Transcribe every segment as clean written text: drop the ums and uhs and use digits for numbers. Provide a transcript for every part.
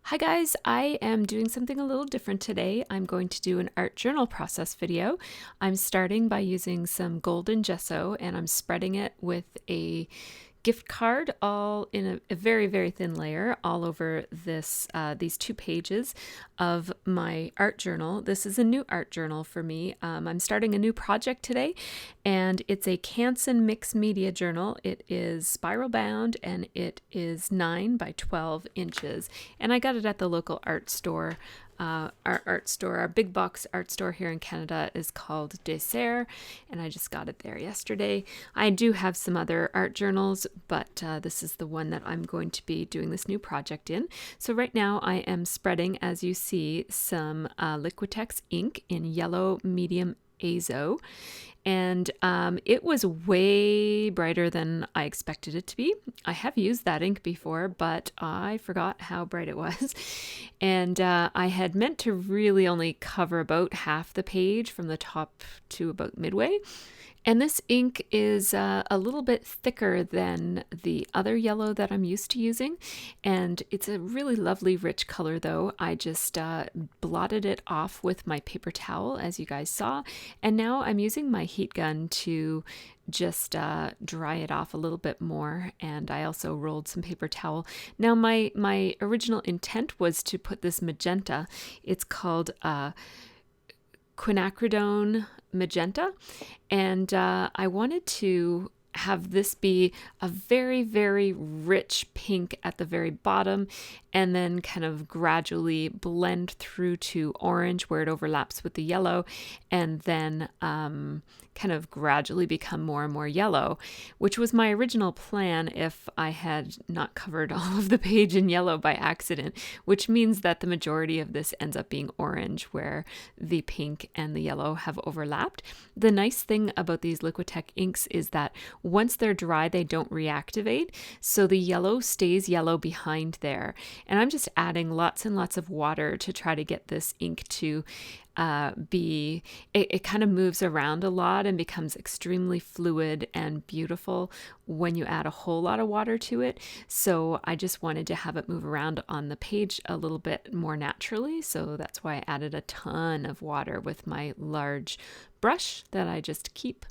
Hi guys, I am doing something a little different today. I'm going to do an art journal process video. I'm starting by using some golden gesso and I'm spreading it with a gift card all in a very, very thin layer all over these 2 pages of my art journal. This is a new art journal for me. I'm starting a new project today and it's a Canson mixed media journal. It is spiral bound and it is 9 by 12 inches. And I got it at the local art store. Our big box art store here in Canada is called Dessert, and I just got it there yesterday. I do have some other art journals, but this is the one that I'm going to be doing this new project in. So right now I am spreading, as you see, some Liquitex ink in yellow medium azo, and it was way brighter than I expected it to be. I have used that ink before, but I forgot how bright it was. And I had meant to really only cover about half the page from the top to about midway. And this ink is a little bit thicker than the other yellow that I'm used to using. And it's a really lovely rich color though. I just blotted it off with my paper towel, as you guys saw. And now I'm using my heat gun to just dry it off a little bit more. And I also rolled some paper towel. Now my original intent was to put this magenta. It's called quinacridone magenta, and I wanted to have this be a very, very rich pink at the very bottom and then kind of gradually blend through to orange where it overlaps with the yellow, and then kind of gradually become more and more yellow, which was my original plan if I had not covered all of the page in yellow by accident, which means that the majority of this ends up being orange where the pink and the yellow have overlapped. The nice thing about these Liquitex inks is that once they're dry, they don't reactivate, so the yellow stays yellow behind there. And I'm just adding lots and lots of water to try to get this ink to it kind of moves around a lot and becomes extremely fluid and beautiful when you add a whole lot of water to it. So I just wanted to have it move around on the page a little bit more naturally. So that's why I added a ton of water with my large brush that I just keep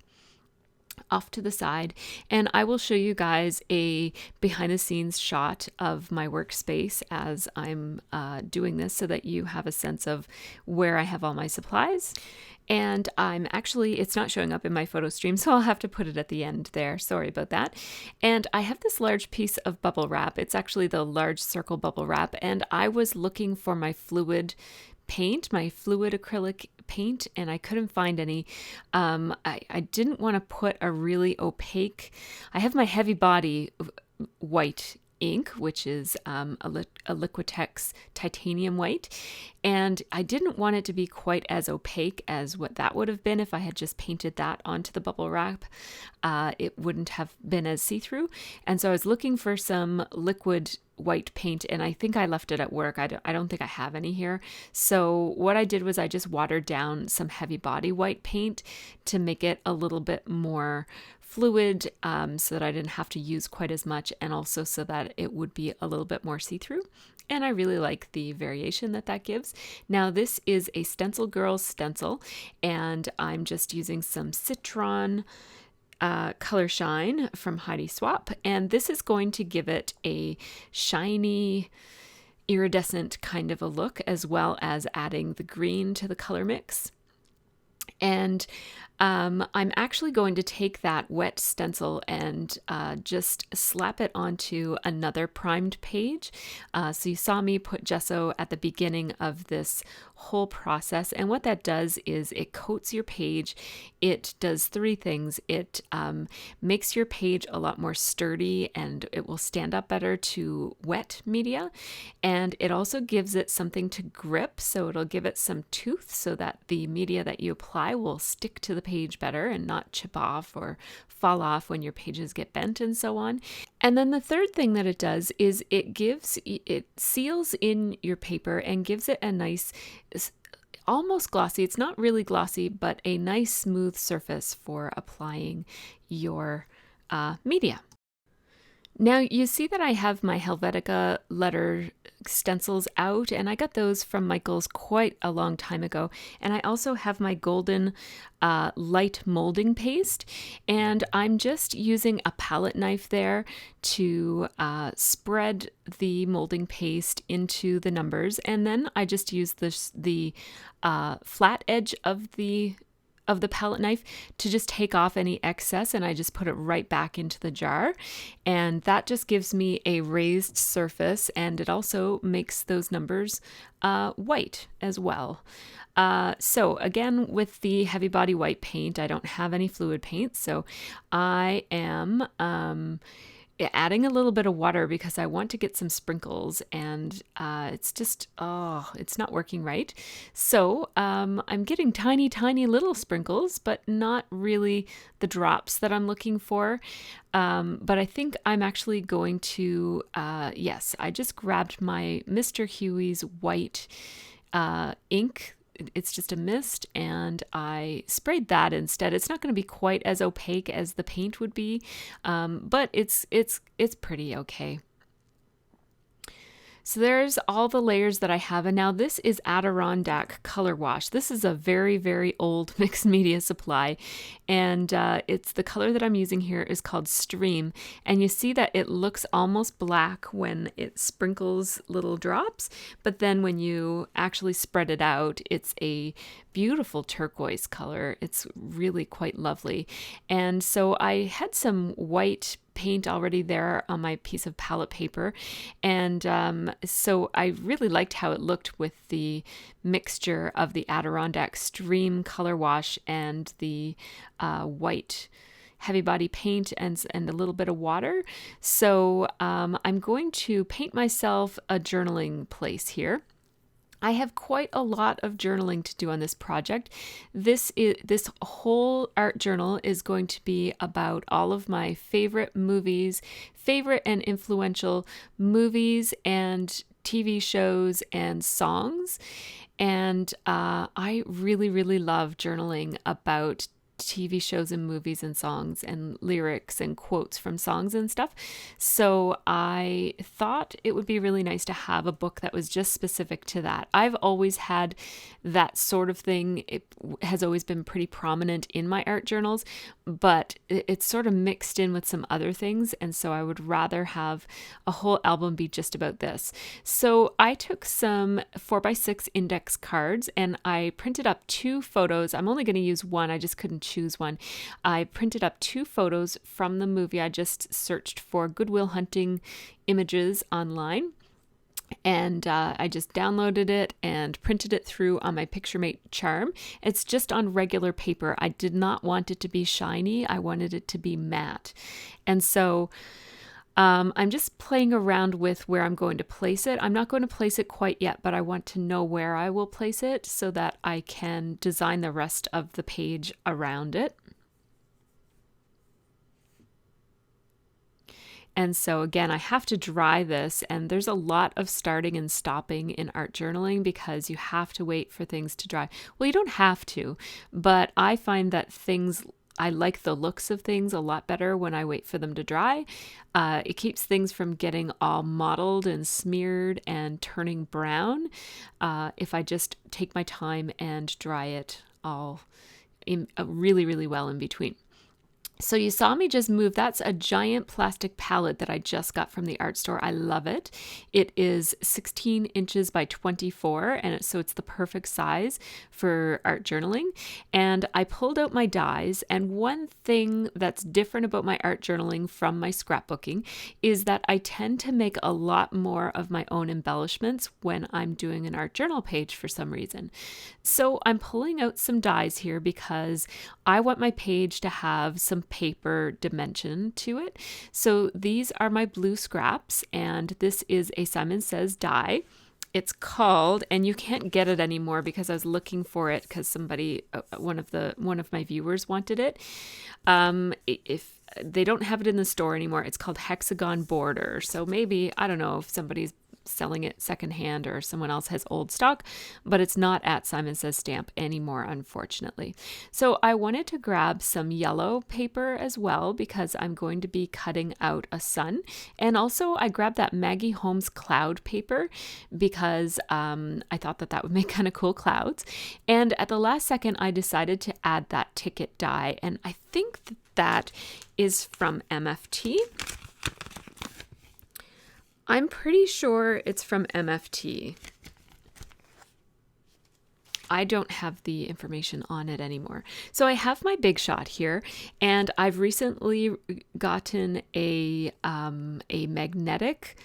off to the side. And I will show you guys a behind the scenes shot of my workspace as I'm doing this so that you have a sense of where I have all my supplies. And it's not showing up in my photo stream, so I'll have to put it at the end there. Sorry about that. And I have this large piece of bubble wrap. It's actually the large circle bubble wrap. And I was looking for my fluid paint, my fluid acrylic paint, and I couldn't find any. I didn't want to put a really opaque. I have my heavy body white ink, which is a Liquitex titanium white, and I didn't want it to be quite as opaque as what that would have been if I had just painted that onto the bubble wrap. It wouldn't have been as see-through, and so I was looking for some liquid white paint, and I think I left it at work. I don't think I have any here. So what I did was I just watered down some heavy body white paint to make it a little bit more fluid, so that I didn't have to use quite as much, and also so that it would be a little bit more see-through. And I really like the variation that gives. Now this is a Stencil Girls stencil, and I'm just using some Citron Color Shine from Heidi Swap, and this is going to give it a shiny, iridescent kind of a look, as well as adding the green to the color mix. And I'm actually going to take that wet stencil and just slap it onto another primed page. So you saw me put gesso at the beginning of this whole process, and what that does is it coats your page. It does 3 things. It makes your page a lot more sturdy and it will stand up better to wet media, and it also gives it something to grip, so it'll give it some tooth so that the media that you apply will stick to the page better and not chip off or fall off when your pages get bent and so on. And then the third thing that it does is it seals in your paper and gives it a nice, almost glossy, it's not really glossy, but a nice smooth surface for applying your media. Now you see that I have my Helvetica letter stencils out, and I got those from Michael's quite a long time ago. And I also have my golden light molding paste, and I'm just using a palette knife there to spread the molding paste into the numbers, and then I just use the flat edge of the palette knife to just take off any excess, and I just put it right back into the jar, and that just gives me a raised surface, and it also makes those numbers white as well. So again, with the heavy body white paint, I don't have any fluid paint, so I am adding a little bit of water because I want to get some sprinkles, and it's just, oh, it's not working right. So I'm getting tiny, tiny little sprinkles, but not really the drops that I'm looking for. But I think I'm actually going to, yes, I just grabbed my Mr. Huey's white ink. It's just a mist, and I sprayed that instead. It's not going to be quite as opaque as the paint would be, but it's pretty okay. So there's all the layers that I have, and now this is Adirondack Color Wash. This is a very, very old mixed media supply, and it's the color that I'm using here is called Stream, and you see that it looks almost black when it sprinkles little drops, but then when you actually spread it out, it's a beautiful turquoise color. It's really quite lovely. And so I had some white paint already there on my piece of palette paper, and so I really liked how it looked with the mixture of the Adirondack Stream Color Wash and the white heavy body paint and a little bit of water. So I'm going to paint myself a journaling place here. I have quite a lot of journaling to do on this project. This whole art journal is going to be about all of my favorite movies, favorite and influential movies and TV shows and songs. And I really, really love journaling about TV shows and movies and songs and lyrics and quotes from songs and stuff. So I thought it would be really nice to have a book that was just specific to that. I've always had that sort of thing. It has always been pretty prominent in my art journals, but it's sort of mixed in with some other things. And so I would rather have a whole album be just about this. So I took some 4x6 index cards and I printed up 2 photos. I'm only going to use one. I just couldn't choose one. I printed up 2 photos from the movie. I just searched for Goodwill Hunting images online, and I just downloaded it and printed it through on my Picturemate charm. It's just on regular paper. I did not want it to be shiny. I wanted it to be matte. And so I'm just playing around with where I'm going to place it. I'm not going to place it quite yet, but I want to know where I will place it so that I can design the rest of the page around it. And so again, I have to dry this, and there's a lot of starting and stopping in art journaling because you have to wait for things to dry. Well, you don't have to, but I find that I like the looks of things a lot better when I wait for them to dry. It keeps things from getting all mottled and smeared and turning brown if I just take my time and dry it all really, really well in between. So you saw me just move. That's a giant plastic palette that I just got from the art store. I love it. It is 16 inches by 24, and so it's the perfect size for art journaling. And I pulled out my dies, and one thing that's different about my art journaling from my scrapbooking is that I tend to make a lot more of my own embellishments when I'm doing an art journal page for some reason. So I'm pulling out some dies here because I want my page to have some paper dimension to it. So these are my blue scraps, and this is a Simon Says die. It's called, and you can't get it anymore because I was looking for it because somebody, one of my viewers wanted it. If they don't have it in the store anymore, it's called Hexagon Border. So maybe, I don't know if somebody's selling it secondhand or someone else has old stock, but it's not at Simon Says Stamp anymore, unfortunately. So I wanted to grab some yellow paper as well because I'm going to be cutting out a sun. And also I grabbed that Maggie Holmes cloud paper because I thought that that would make kind of cool clouds. And at the last second, I decided to add that ticket die. And I think that that is from MFT. I'm pretty sure it's from MFT. I don't have the information on it anymore. So I have my Big Shot here, and I've recently gotten a magnetic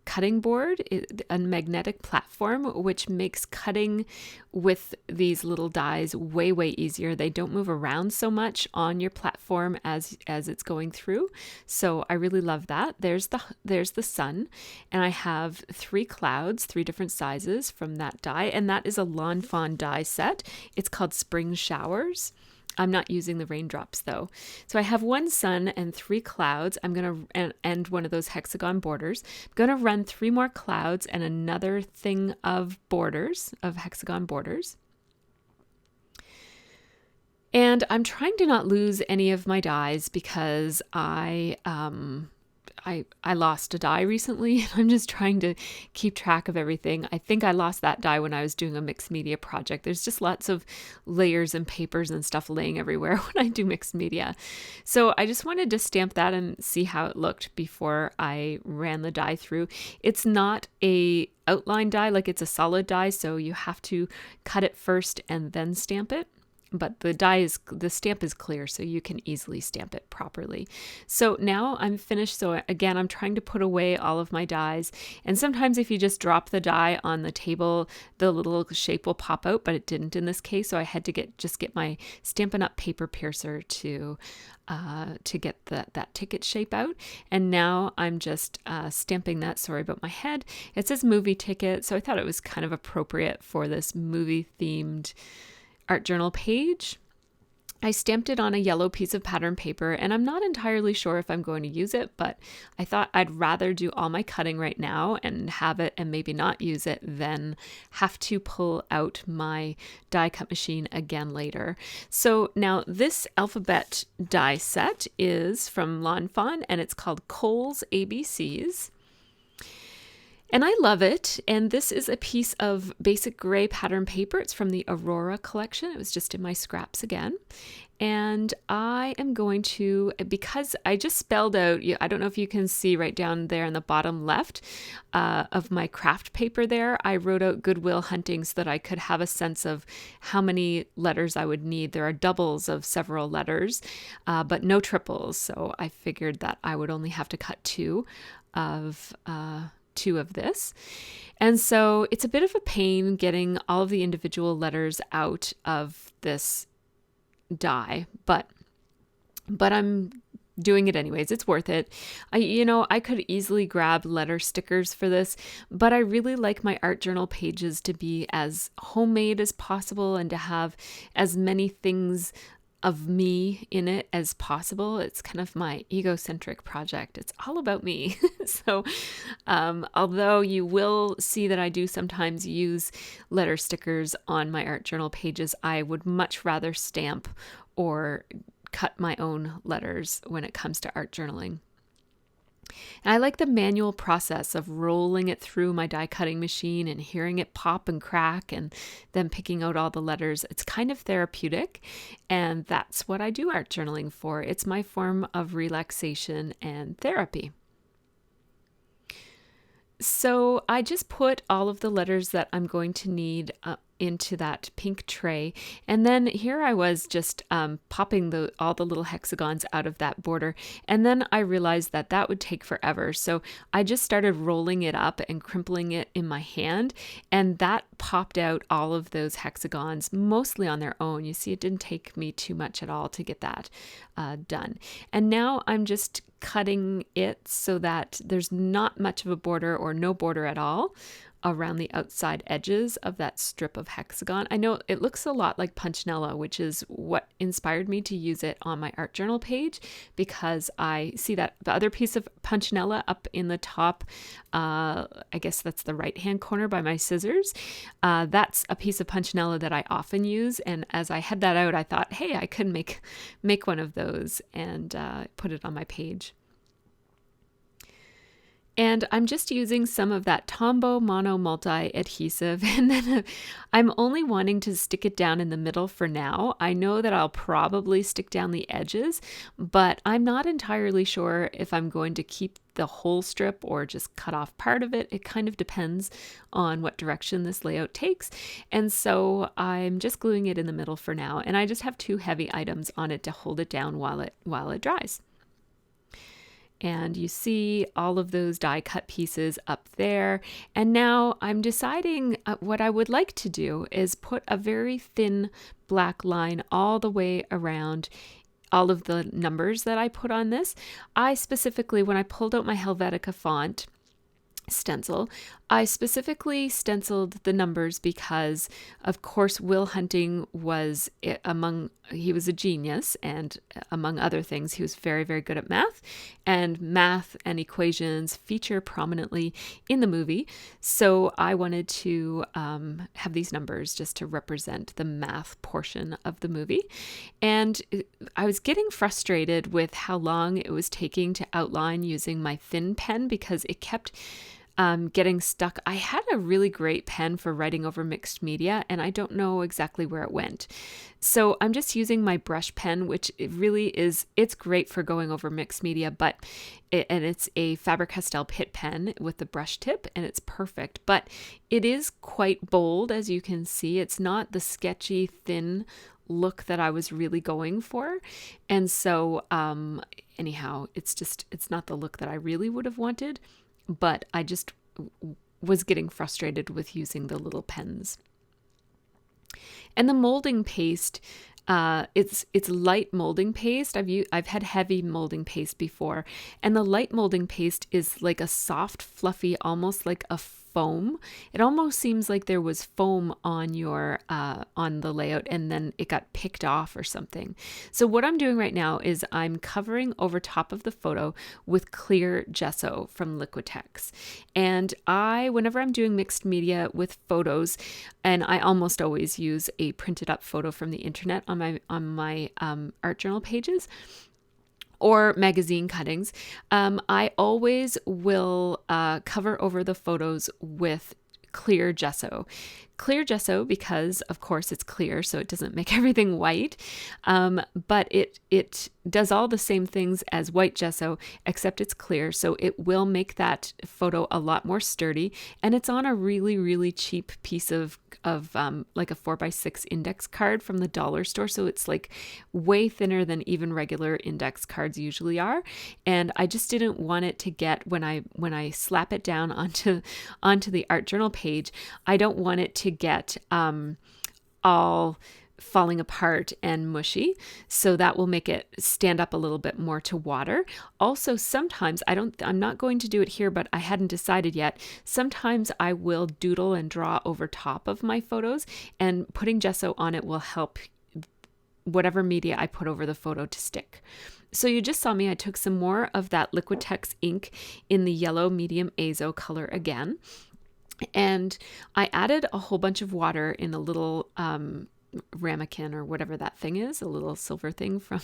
cutting board, a magnetic platform, which makes cutting with these little dies way, way easier. They don't move around so much on your platform as it's going through. So I really love that. There's the sun, and I have 3 clouds, 3 different sizes from that die, and that is a Lawn Fawn die set. It's called Spring Showers. I'm not using the raindrops though. So I have 1 sun and 3 clouds. I'm going to end one of those hexagon borders. I'm going to run 3 more clouds and another thing of borders, of hexagon borders. And I'm trying to not lose any of my dies because I lost a die recently, and I'm just trying to keep track of everything. I think I lost that die when I was doing a mixed media project. There's just lots of layers and papers and stuff laying everywhere when I do mixed media. So I just wanted to stamp that and see how it looked before I ran the die through. It's not a outline die, like it's a solid die, so you have to cut it first and then stamp it. But the stamp is clear, so you can easily stamp it properly. So now I'm finished. So again, I'm trying to put away all of my dies. And sometimes if you just drop the die on the table, the little shape will pop out, but it didn't in this case. So I had to get my Stampin' Up! Paper piercer to get that ticket shape out. And now I'm just stamping that. Sorry about my head. It says movie ticket, so I thought it was kind of appropriate for this movie-themed art journal page. I stamped it on a yellow piece of pattern paper, and I'm not entirely sure if I'm going to use it, but I thought I'd rather do all my cutting right now and have it and maybe not use it than have to pull out my die cut machine again later. So now this alphabet die set is from Lawn Fawn, and it's called Cole's ABCs. And I love it. And this is a piece of basic gray pattern paper. It's from the Aurora collection. It was just in my scraps again. And I am going to, because I just spelled out, I don't know if you can see right down there in the bottom left of my craft paper there, I wrote out Goodwill Hunting so that I could have a sense of how many letters I would need. There are doubles of several letters, but no triples. So I figured that I would only have to cut 2 of this. And so it's a bit of a pain getting all of the individual letters out of this die, but I'm doing it anyways. It's worth it. I could easily grab letter stickers for this, but I really like my art journal pages to be as homemade as possible and to have as many things of me in it as possible. It's kind of my egocentric project. It's all about me. So although you will see that I do sometimes use letter stickers on my art journal pages, I would much rather stamp or cut my own letters when it comes to art journaling. And I like the manual process of rolling it through my die cutting machine and hearing it pop and crack and then picking out all the letters. It's kind of therapeutic, and that's what I do art journaling for. It's my form of relaxation and therapy. So I just put all of the letters that I'm going to need into that pink tray. And then here I was just popping all the little hexagons out of that border. And then I realized that that would take forever. So I just started rolling it up and crimpling it in my hand. And that popped out all of those hexagons, mostly on their own. You see, it didn't take me too much at all to get that done. And now I'm just cutting it so that there's not much of a border or no border at all around the outside edges of that strip of hexagon. I know it looks a lot like punchinella, which is what inspired me to use it on my art journal page, because I see that the other piece of punchinella up in the top, I guess that's the right hand corner by my scissors. That's a piece of punchinella that I often use, and as I had that out, I thought, hey, I could make one of those and put it on my page. And I'm just using some of that Tombow Mono Multi adhesive, and then I'm only wanting to stick it down in the middle for now. I know that I'll probably stick down the edges, but I'm not entirely sure if I'm going to keep the whole strip or just cut off part of it. It kind of depends on what direction this layout takes. And so I'm just gluing it in the middle for now, and I just have 2 heavy items on it to hold it down while it dries. And you see all of those die cut pieces up there. And now I'm deciding what I would like to do is put a very thin black line all the way around all of the numbers that I put on this. I specifically, when I pulled out my Helvetica font stencil, I specifically stenciled the numbers because, of course, Will Hunting was he was a genius, and among other things, he was very, very good at math, and math and equations feature prominently in the movie. So I wanted to have these numbers just to represent the math portion of the movie. And I was getting frustrated with how long it was taking to outline using my thin pen because it kept getting stuck. I had a really great pen for writing over mixed media, and I don't know exactly where it went. So I'm just using my brush pen, which it really is, it's great for going over mixed media, and it's a Faber-Castell Pitt pen with the brush tip, and it's perfect, but it is quite bold, as you can see. It's not the sketchy, thin look that I was really going for. And so anyhow, it's not the look that I really would have wanted. But I just was getting frustrated with using the little pens. And the molding paste, it's light molding paste. I've had heavy molding paste before, and the light molding paste is like a soft, fluffy, almost like a foam. It almost seems like there was foam on on the layout, and then it got picked off or something. So what I'm doing right now is I'm covering over top of the photo with clear gesso from Liquitex. And whenever I'm doing mixed media with photos, and I almost always use a printed up photo from the internet on my art journal pages, or magazine cuttings, I always will cover over the photos with clear gesso. Clear gesso because, of course, it's clear, so it doesn't make everything white, but it does all the same things as white gesso, except it's clear, so it will make that photo a lot more sturdy, and it's on a really, really cheap piece of like a 4x6 index card from the dollar store, so it's like way thinner than even regular index cards usually are, and I just didn't want it to get, when I slap it down onto the art journal page, I don't want it to get all falling apart and mushy, so that will make it stand up a little bit more to water. Also, sometimes I'm not going to do it here, but I hadn't decided yet. Sometimes I will doodle and draw over top of my photos, and putting gesso on it will help whatever media I put over the photo to stick. So you just saw me, I took some more of that Liquitex ink in the yellow medium azo color again, and I added a whole bunch of water in a little ramekin or whatever that thing is, a little silver thing from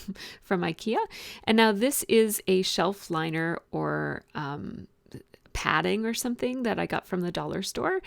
IKEA. And now this is a shelf liner or padding or something that I got from the dollar store.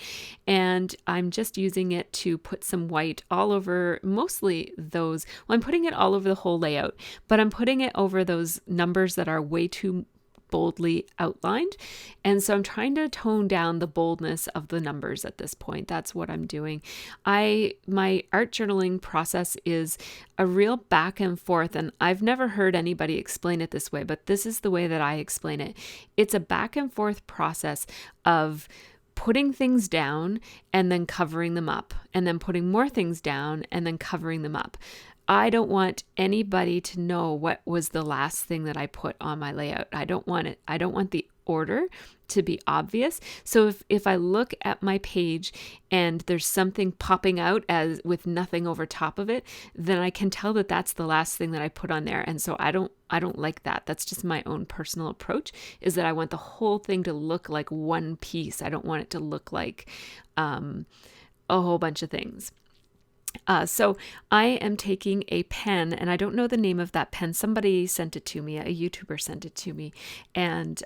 And I'm just using it to put some white all over mostly those. Well, I'm putting it all over the whole layout, but I'm putting it over those numbers that are way too boldly outlined. And so I'm trying to tone down the boldness of the numbers at this point. That's what I'm doing. My art journaling process is a real back and forth, and I've never heard anybody explain it this way, but this is the way that I explain it. It's a back and forth process of putting things down and then covering them up, and then putting more things down and then covering them up. I don't want anybody to know what was the last thing that I put on my layout. I don't want it. I don't want the order to be obvious. So if I look at my page and there's something popping out as with nothing over top of it, then I can tell that that's the last thing that I put on there. And so I don't like that. That's just my own personal approach, is that I want the whole thing to look like one piece. I don't want it to look like a whole bunch of things. So I am taking a pen, and I don't know the name of that pen. Somebody sent it to me, a YouTuber sent it to me, and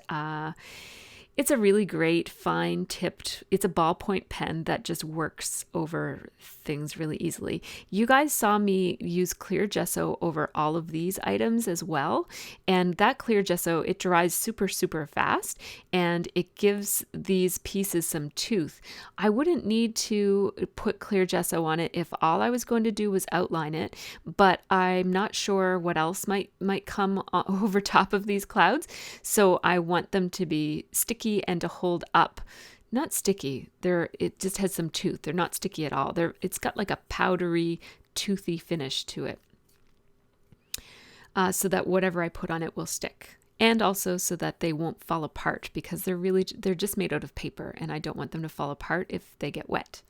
it's a really great, fine tipped, it's a ballpoint pen that just works over things really easily. You guys saw me use clear gesso over all of these items as well. And that clear gesso, it dries super, super fast, and it gives these pieces some tooth. I wouldn't need to put clear gesso on it if all I was going to do was outline it, but I'm not sure what else might come over top of these clouds. So I want them to be sticky and to hold up. Not sticky. It just has some tooth. They're not sticky at all. It's got like a powdery, toothy finish to it. So that whatever I put on it will stick. And also so that they won't fall apart, because they're just made out of paper, and I don't want them to fall apart if they get wet,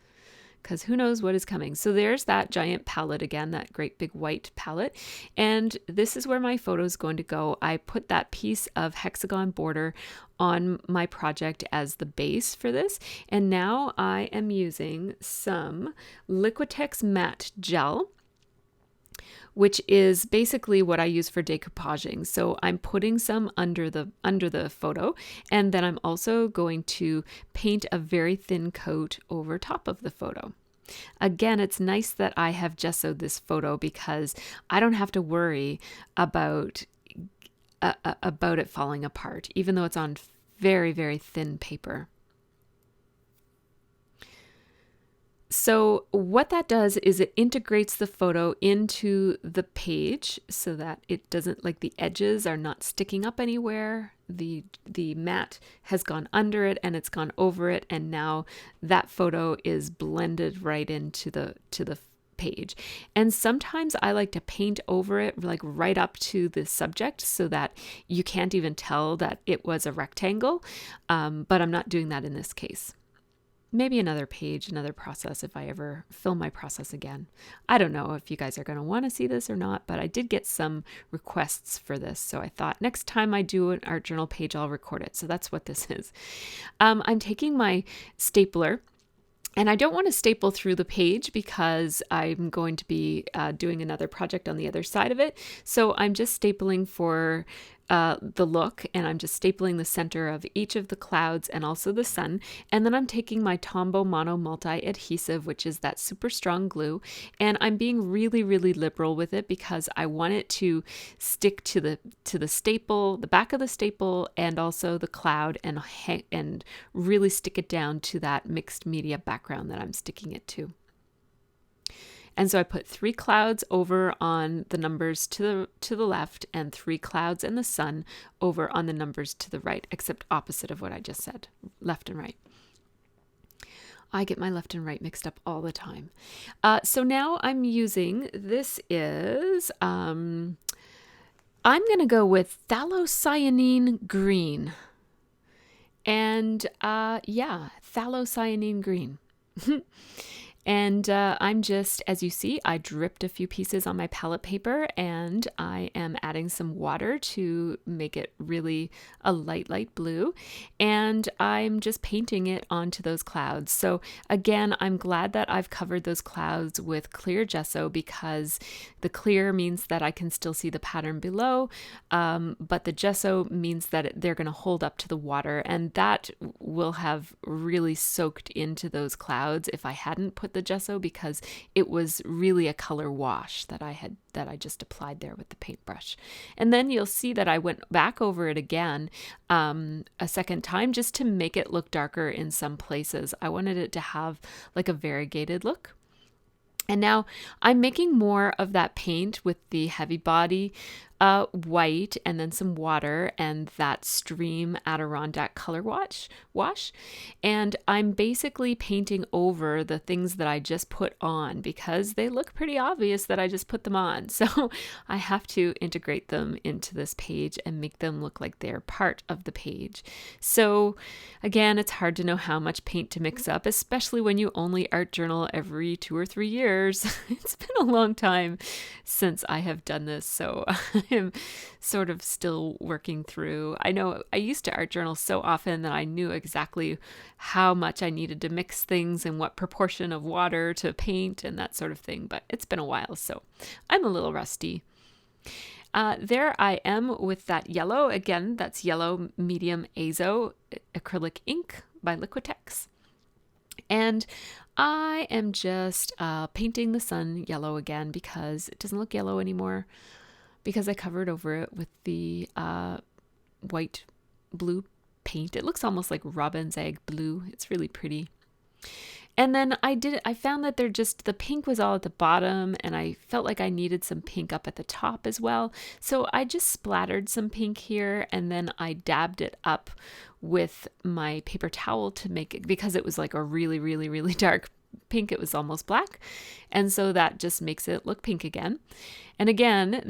because who knows what is coming. So there's that giant palette again, that great big white palette. And this is where my photo is going to go. I put that piece of hexagon border on my project as the base for this. And now I am using some Liquitex matte gel, which is basically what I use for decoupaging. So I'm putting some under the photo, and then I'm also going to paint a very thin coat over top of the photo. Again, it's nice that I have gessoed this photo, because I don't have to worry about it falling apart, even though it's on very, very thin paper. So what that does is it integrates the photo into the page so that it doesn't, like, the edges are not sticking up anywhere. The matte has gone under it and it's gone over it, and now that photo is blended right into the page. And sometimes I like to paint over it, like right up to the subject, so that you can't even tell that it was a rectangle. But I'm not doing that in this case. Maybe another page, another process if I ever film my process again. I don't know if you guys are going to want to see this or not, but I did get some requests for this. So I thought next time I do an art journal page, I'll record it. So that's what this is. I'm taking my stapler, and I don't want to staple through the page because I'm going to be doing another project on the other side of it. So I'm just stapling for the look, and I'm just stapling the center of each of the clouds and also the sun. And then I'm taking my Tombow Mono Multi adhesive, which is that super strong glue, and I'm being really, really liberal with it because I want it to stick to the staple, the back of the staple, and also the cloud, and really stick it down to that mixed media background that I'm sticking it to. And so I put 3 clouds over on the numbers to the left, and 3 clouds and the sun over on the numbers to the right, except opposite of what I just said, left and right. I get my left and right mixed up all the time. So now I'm using, this is, I'm going to go with phthalocyanine green. And phthalocyanine green. And I'm just, as you see, I dripped a few pieces on my palette paper, and I am adding some water to make it really a light blue. And I'm just painting it onto those clouds. So again, I'm glad that I've covered those clouds with clear gesso, because the clear means that I can still see the pattern below, but the gesso means that they're going to hold up to the water, and that will have really soaked into those clouds if I hadn't put the gesso, because it was really a color wash that I just applied there with the paintbrush. And then you'll see that I went back over it again a second time just to make it look darker in some places. I wanted it to have like a variegated look. And now I'm making more of that paint with the heavy body white and then some water and that Stream Adirondack color wash. And I'm basically painting over the things that I just put on because they look pretty obvious that I just put them on. So I have to integrate them into this page and make them look like they're part of the page. So again, it's hard to know how much paint to mix up, especially when you only art journal every 2 or 3 years. It's been a long time since I have done this, so I'm sort of still working through. I know I used to art journal so often that I knew exactly how much I needed to mix things and what proportion of water to paint and that sort of thing, but it's been a while, so I'm a little rusty. There I am with that yellow. Again, that's yellow medium azo acrylic ink by Liquitex. And I am just painting the sun yellow again because it doesn't look yellow anymore because I covered over it with the white blue paint. It looks almost like robin's egg blue. It's really pretty. And then I found that the pink was all at the bottom and I felt like I needed some pink up at the top as well. So I just splattered some pink here and then I dabbed it up with my paper towel to make it, because it was like a really, really, really dark pink. It was almost black. And so that just makes it look pink again. And again,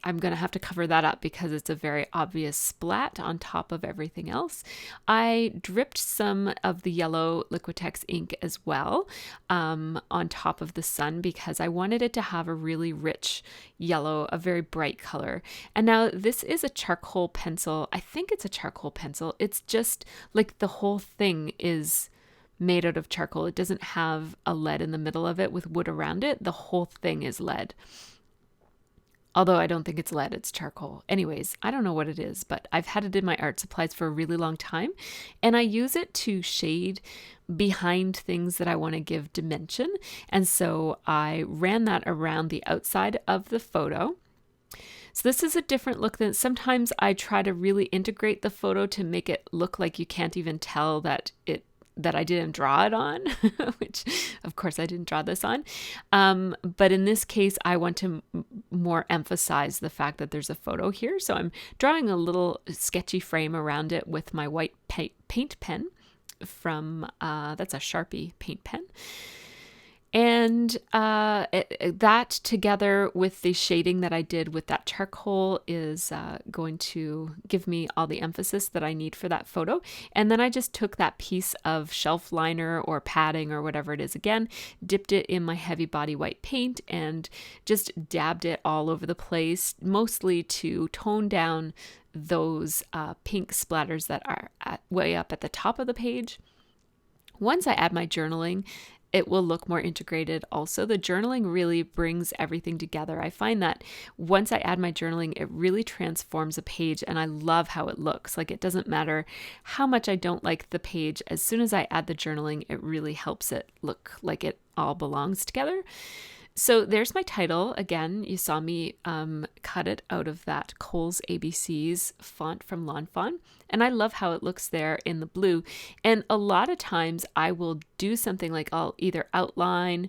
I'm going to have to cover that up because it's a very obvious splat on top of everything else. I dripped some of the yellow Liquitex ink as well on top of the sun because I wanted it to have a really rich yellow, a very bright color. And now this is a charcoal pencil. I think it's a charcoal pencil. It's just like the whole thing is made out of charcoal. It doesn't have a lead in the middle of it with wood around it. The whole thing is lead. Although I don't think it's lead, it's charcoal. Anyways, I don't know what it is, but I've had it in my art supplies for a really long time. And I use it to shade behind things that I want to give dimension. And so I ran that around the outside of the photo. So this is a different look than sometimes I try to really integrate the photo to make it look like you can't even tell that I didn't draw it on, which of course I didn't draw this on. But in this case, I want to more emphasize the fact that there's a photo here. So I'm drawing a little sketchy frame around it with my white paint pen from, that's a Sharpie paint pen. And that together with the shading that I did with that charcoal is going to give me all the emphasis that I need for that photo. And then I just took that piece of shelf liner or padding or whatever it is again, dipped it in my heavy body white paint and just dabbed it all over the place, mostly to tone down those pink splatters that are way up at the top of the page. Once I add my journaling, it will look more integrated. Also, the journaling really brings everything together. I find that once I add my journaling, it really transforms a page and I love how it looks. Like it doesn't matter how much I don't like the page. As soon as I add the journaling, it really helps it look like it all belongs together. So there's my title. Again, you saw me cut it out of that Kohl's ABCs font from Lawn Fawn. And I love how it looks there in the blue. And a lot of times I will do something like I'll either outline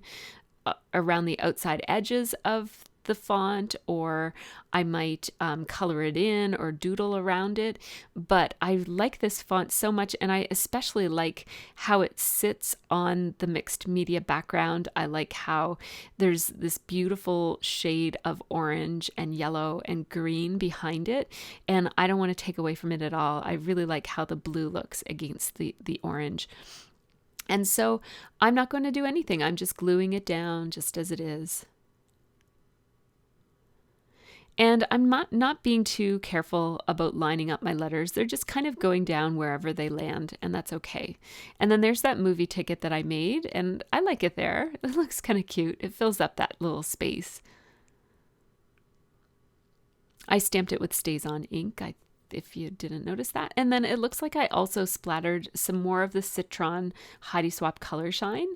around the outside edges of the font, or I might color it in or doodle around it. But I like this font so much, and I especially like how it sits on the mixed media background. I like how there's this beautiful shade of orange and yellow and green behind it, and I don't want to take away from it at all. I really like how the blue looks against the orange. And so I'm not going to do anything. I'm just gluing it down just as it is. And I'm not being too careful about lining up my letters. They're just kind of going down wherever they land, and that's okay. And then there's that movie ticket that I made, and I like it there. It looks kind of cute. It fills up that little space. I stamped it with StazOn ink, if you didn't notice that. And then it looks like I also splattered some more of the Citron Heidi Swapp Color Shine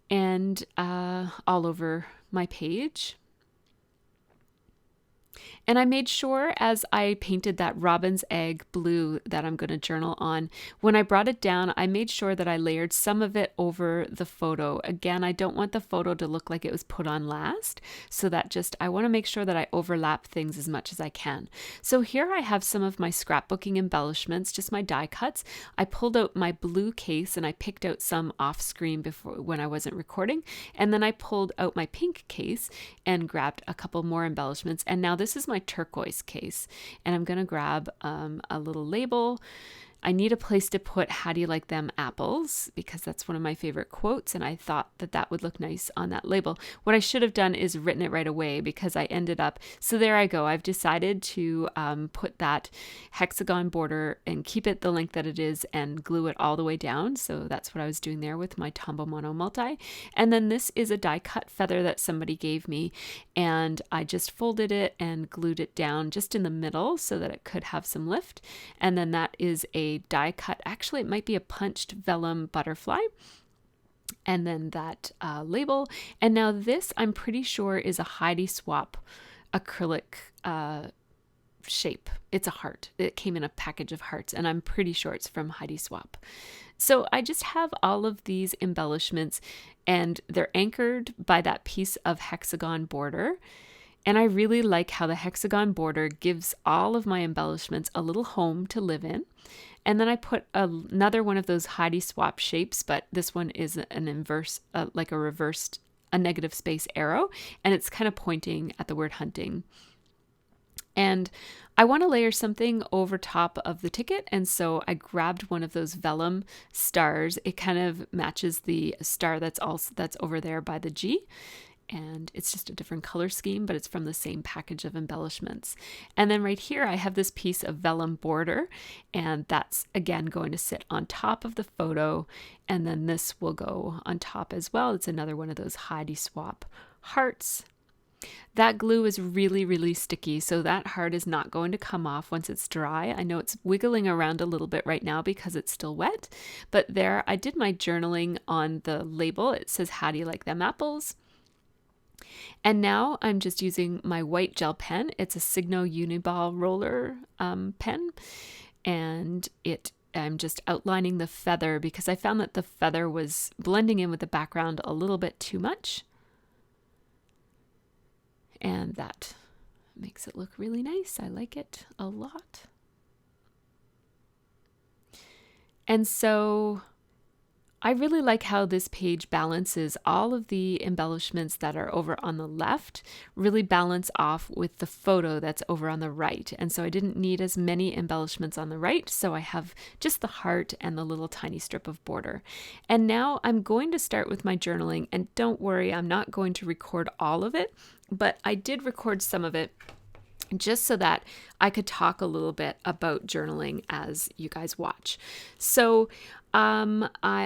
and all over my page. And I made sure as I painted that robin's egg blue that I'm going to journal on, when I brought it down, I made sure that I layered some of it over the photo. Again, I don't want the photo to look like it was put on last, so that I want to make sure that I overlap things as much as I can. So here I have some of my scrapbooking embellishments, just my die cuts. I pulled out my blue case and I picked out some off screen before when I wasn't recording. And then I pulled out my pink case and grabbed a couple more embellishments. And now this is my turquoise case, and I'm going to grab a little label. I need a place to put "How do you like them apples?" because that's one of my favorite quotes, and I thought that that would look nice on that label. What I should have done is written it right away because I ended up, so there I go. I've decided to put that hexagon border and keep it the length that it is and glue it all the way down. So that's what I was doing there with my Tombow Mono Multi. And then this is a die cut feather that somebody gave me, and I just folded it and glued it down just in the middle so that it could have some lift. And then that is a die cut, actually it might be a punched vellum butterfly, and then that label. And now this I'm pretty sure is a Heidi Swapp acrylic shape. It's a heart. It came in a package of hearts, and I'm pretty sure it's from Heidi Swapp. So I just have all of these embellishments, and they're anchored by that piece of hexagon border. And I really like how the hexagon border gives all of my embellishments a little home to live in. And then I put another one of those Heidi Swapp shapes, but this one is an inverse, like a reversed, a negative space arrow, and it's kind of pointing at the word hunting. And I want to layer something over top of the ticket, and so I grabbed one of those vellum stars. It kind of matches the star that's over there by the G. And it's just a different color scheme, but it's from the same package of embellishments. And then right here, I have this piece of vellum border, and that's again going to sit on top of the photo. And then this will go on top as well. It's another one of those Heidi Swapp hearts. That glue is really, really sticky, so that heart is not going to come off once it's dry. I know it's wiggling around a little bit right now because it's still wet, but there I did my journaling on the label. It says, "How do you like them apples?" And now I'm just using my white gel pen. It's a Signo Uniball roller pen, and I'm just outlining the feather because I found that the feather was blending in with the background a little bit too much. And that makes it look really nice. I like it a lot. And so I really like how this page balances all of the embellishments that are over on the left, really balance off with the photo that's over on the right. And so I didn't need as many embellishments on the right, so I have just the heart and the little tiny strip of border. And now I'm going to start with my journaling, and don't worry, I'm not going to record all of it, but I did record some of it just so that I could talk a little bit about journaling as you guys watch. So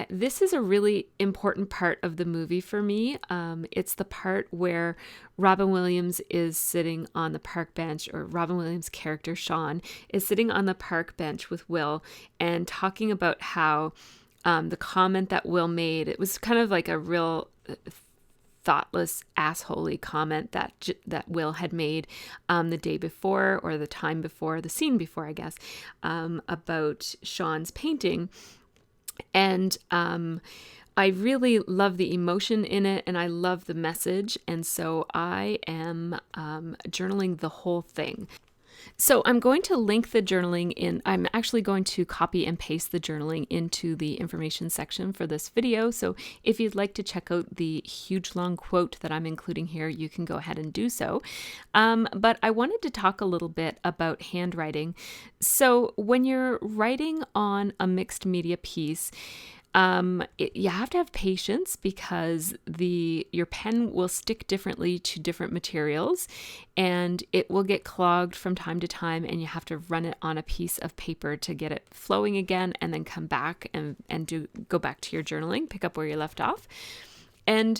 this is a really important part of the movie for me. It's the part where Robin Williams is sitting on the park bench, or Robin Williams' character, Sean, is sitting on the park bench with Will and talking about how the comment that Will made, it was kind of like a real thoughtless, assholey comment that Will had made the day before, or the time before, the scene before, I guess, about Sean's painting. And I really love the emotion in it, and I love the message. And so I am journaling the whole thing. So I'm going to link the journaling in. I'm actually going to copy and paste the journaling into the information section for this video. So if you'd like to check out the huge long quote that I'm including here, you can go ahead and do so. But I wanted to talk a little bit about handwriting. So when you're writing on a mixed media piece, you have to have patience because your pen will stick differently to different materials, and it will get clogged from time to time, and you have to run it on a piece of paper to get it flowing again, and then come back and go back to your journaling, pick up where you left off. And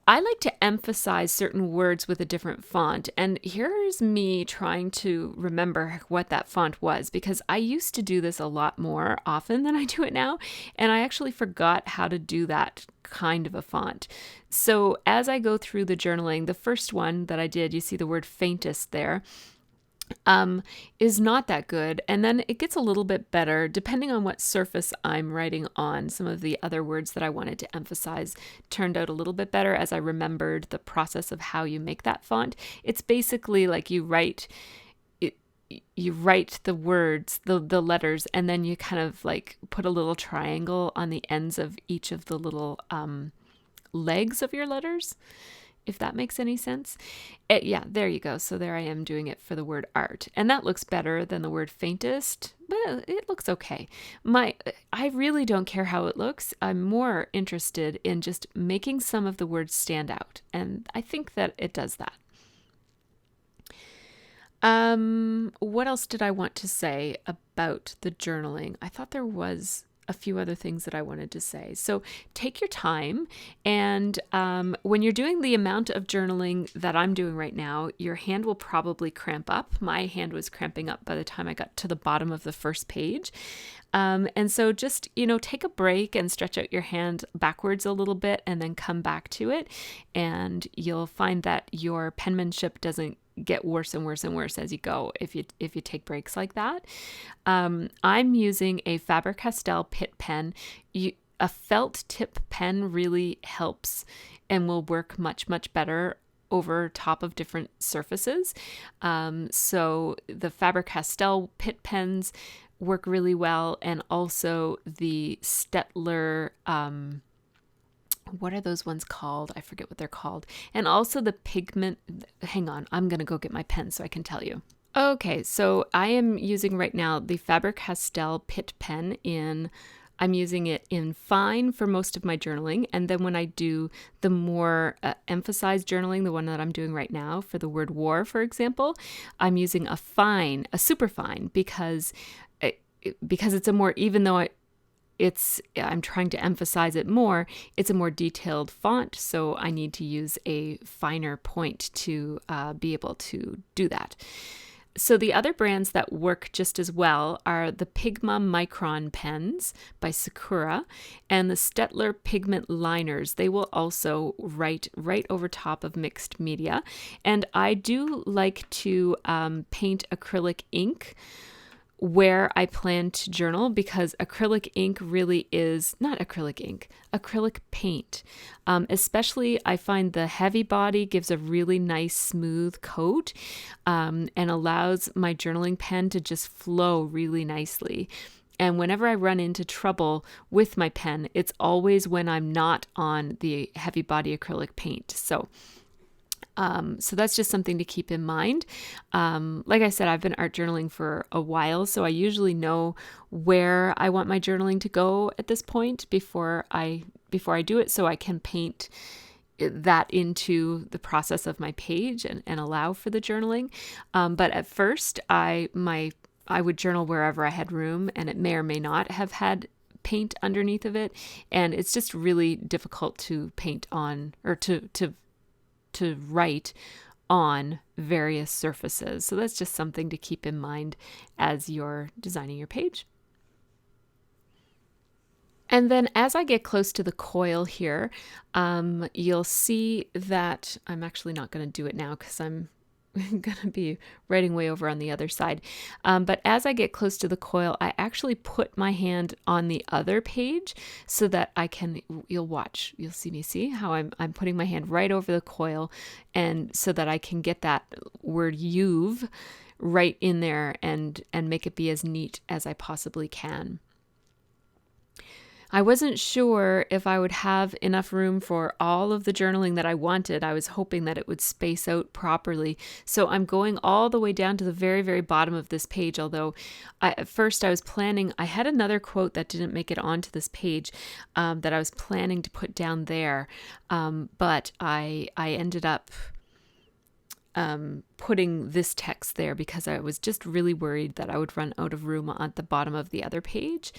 I like to emphasize certain words with a different font. And here's me trying to remember what that font was, because I used to do this a lot more often than I do it now. And I actually forgot how to do that kind of a font. So as I go through the journaling, the first one that I did, you see the word faintest there, is not that good. And then it gets a little bit better depending on what surface I'm writing on. Some of the other words that I wanted to emphasize turned out a little bit better as I remembered the process of how you make that font. It's basically like you write the words, the letters, and then you kind of like put a little triangle on the ends of each of the little legs of your letters, if that makes any sense. Yeah, there you go. So there I am doing it for the word art. And that looks better than the word faintest, but it looks okay. I really don't care how it looks. I'm more interested in just making some of the words stand out. And I think that it does that. What else did I want to say about the journaling? I thought there was a few other things that I wanted to say. So take your time, and when you're doing the amount of journaling that I'm doing right now, your hand will probably cramp up. My hand was cramping up by the time I got to the bottom of the first page. And so just, take a break and stretch out your hand backwards a little bit and then come back to it. And you'll find that your penmanship doesn't get worse and worse and worse as you go if you take breaks like that. I'm using a Faber-Castell Pitt pen. A felt tip pen really helps and will work much, much better over top of different surfaces. So the Faber-Castell Pitt pens work really well, and also the Stettler, what are those ones called? I forget what they're called. And also the pigment, hang on, I'm going to go get my pen so I can tell you. Okay, so I am using right now the Faber-Castell Pitt pen I'm using it in fine for most of my journaling. And then when I do the more emphasized journaling, the one that I'm doing right now for the word war, for example, I'm using a super fine, because it's a more, even though I'm trying to emphasize it more, it's a more detailed font, so I need to use a finer point to be able to do that. So the other brands that work just as well are the Pigma Micron pens by Sakura and the Stettler pigment liners. They will also write right over top of mixed media. And I do like to paint acrylic ink where I plan to journal, because acrylic ink really is not acrylic ink, acrylic paint. Especially I find the heavy body gives a really nice smooth coat and allows my journaling pen to just flow really nicely. And whenever I run into trouble with my pen, it's always when I'm not on the heavy body acrylic paint. So that's just something to keep in mind. Like I said, I've been art journaling for a while, so I usually know where I want my journaling to go at this point before I do it, so I can paint that into the process of my page and allow for the journaling. But at first, I would journal wherever I had room, and it may or may not have had paint underneath of it, and it's just really difficult to paint on, or to write on various surfaces. So that's just something to keep in mind as you're designing your page. And then as I get close to the coil here, you'll see that I'm actually not going to do it now because I'm going to be writing way over on the other side. But as I get close to the coil, I actually put my hand on the other page so that I can, you'll see how I'm putting my hand right over the coil, and so that I can get that word you've right in there and make it be as neat as I possibly can. I wasn't sure if I would have enough room for all of the journaling that I wanted. I was hoping that it would space out properly. So I'm going all the way down to the very, very bottom of this page, although at first I was planning, I had another quote that didn't make it onto this page that I was planning to put down there. But I ended up putting this text there because I was just really worried that I would run out of room at the bottom of the other page.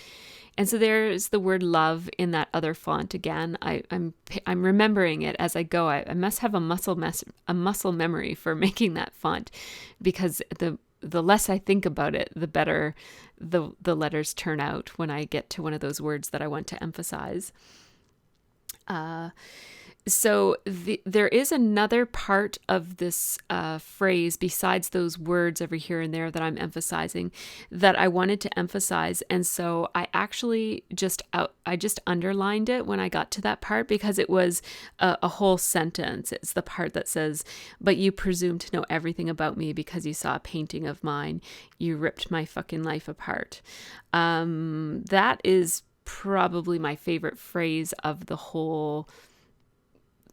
And so there's the word love in that other font again. I'm remembering it as I go. I must have a muscle memory for making that font, because the less I think about it, the better the letters turn out when I get to one of those words that I want to emphasize. So there is another part of this phrase besides those words over here and there that I'm emphasizing that I wanted to emphasize. And so I actually just underlined it when I got to that part, because it was a whole sentence. It's the part that says, "But you presume to know everything about me because you saw a painting of mine. You ripped my fucking life apart." That is probably my favorite phrase of the whole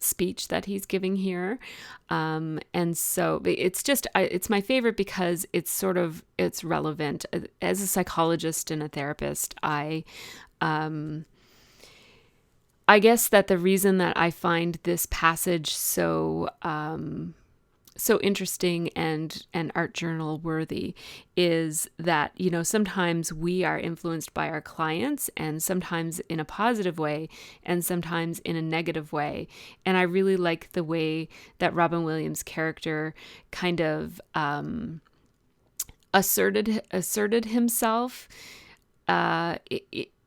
speech that he's giving here. And so it's my favorite because it's relevant. As a psychologist and a therapist, I guess that the reason that I find this passage so interesting and art journal worthy is that, sometimes we are influenced by our clients, and sometimes in a positive way and sometimes in a negative way. And I really like the way that Robin Williams' character kind of asserted himself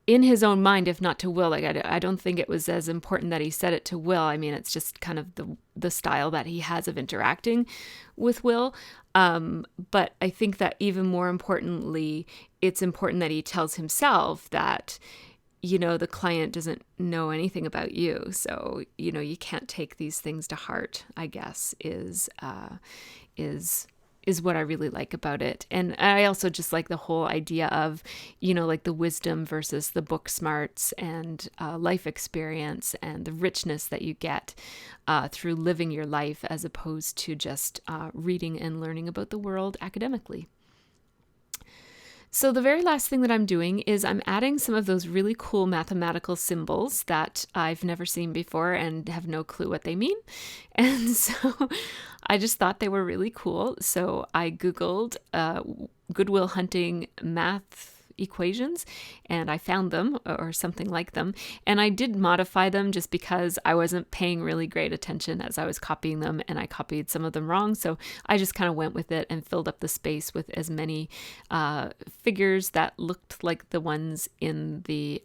in his own mind, if not to Will. Like, I don't think it was as important that he said it to Will. I mean, it's just kind of the style that he has of interacting with Will. But I think that even more importantly, it's important that he tells himself that, the client doesn't know anything about you. So, you can't take these things to heart, I guess, is what I really like about it. And I also just like the whole idea of, like the wisdom versus the book smarts and life experience and the richness that you get through living your life as opposed to just reading and learning about the world academically. So the very last thing that I'm doing is I'm adding some of those really cool mathematical symbols that I've never seen before and have no clue what they mean. And so I just thought they were really cool. So I Googled Good Will Hunting math equations, and I found them, or something like them, and I did modify them just because I wasn't paying really great attention as I was copying them, and I copied some of them wrong, so I just kind of went with it and filled up the space with as many figures that looked like the ones in the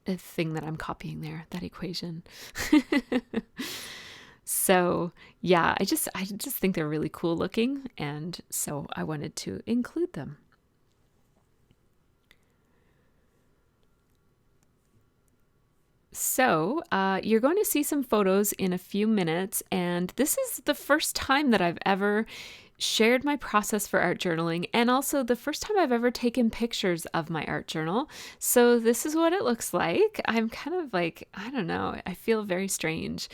thing that I'm copying there, that equation. So yeah, I just think they're really cool looking, and so I wanted to include them. So you're going to see some photos in a few minutes, and this is the first time that I've ever shared my process for art journaling, and also the first time I've ever taken pictures of my art journal. So this is what it looks like. I'm kind of like, I don't know, I feel very strange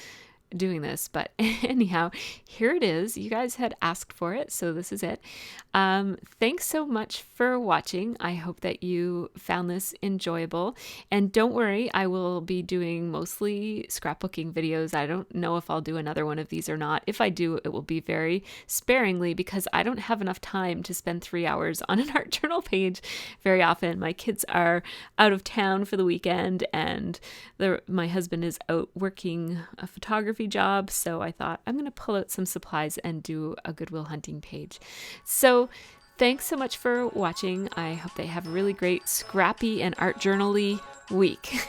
doing this, but anyhow, here it is. You guys had asked for it, so this is it. Thanks so much for watching. I hope that you found this enjoyable, and don't worry, I will be doing mostly scrapbooking videos. I don't know if I'll do another one of these or not. If I do, it will be very sparingly because I don't have enough time to spend 3 hours on an art journal page very often. My kids are out of town for the weekend, and my husband is out working a photography job, so I thought I'm going to pull out some supplies and do a Good Will Hunting page. So thanks so much for watching. I hope they have a really great scrappy and art journal-y week.